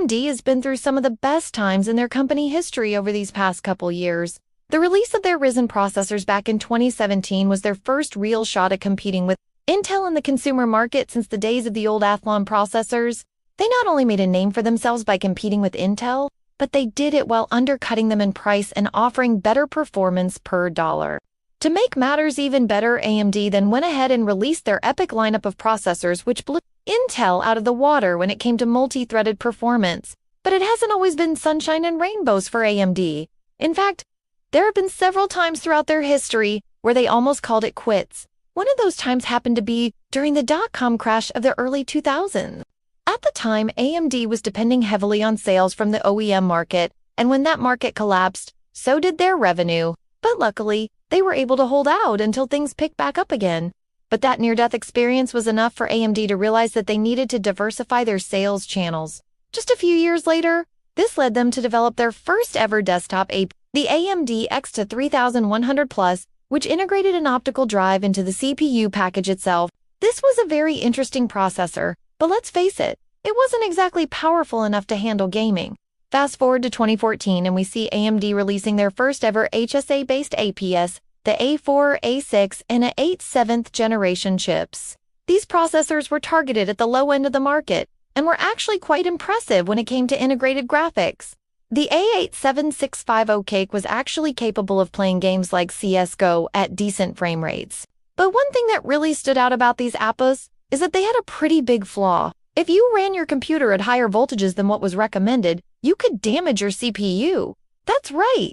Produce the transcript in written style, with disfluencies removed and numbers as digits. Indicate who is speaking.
Speaker 1: AMD has been through some of the best times in their company history over these past couple years. The release of their Ryzen processors back in 2017 was their first real shot at competing with Intel in the consumer market since the days of the old Athlon processors. They not only made a name for themselves by competing with Intel, but they did it while undercutting them in price and offering better performance per dollar. To make matters even better, AMD then went ahead and released their epic lineup of processors which blew Intel out of the water when it came to multi-threaded performance. But it hasn't always been sunshine and rainbows for AMD. In fact, there have been several times throughout their history where they almost called it quits. One of those times happened to be during the dot-com crash of the early 2000s. At the time, AMD was depending heavily on sales from the OEM market, and when that market collapsed, so did their revenue. But luckily, they were able to hold out until things picked back up again. But that near-death experience was enough for AMD to realize that they needed to diversify their sales channels. Just a few years later, this led them to develop their first ever desktop AP, the AMD X3100 Plus, which integrated an optical drive into the CPU package itself. This was a very interesting processor, but let's face it, it wasn't exactly powerful enough to handle gaming. Fast forward to 2014 and we see AMD releasing their first ever HSA-based APS, the A4, A6, and A8 7th generation chips. These processors were targeted at the low end of the market and were actually quite impressive when it came to integrated graphics. The A8 7650 cake was actually capable of playing games like CSGO at decent frame rates. But one thing that really stood out about these APAs is that they had a pretty big flaw. If you ran your computer at higher voltages than what was recommended, you could damage your CPU. That's right,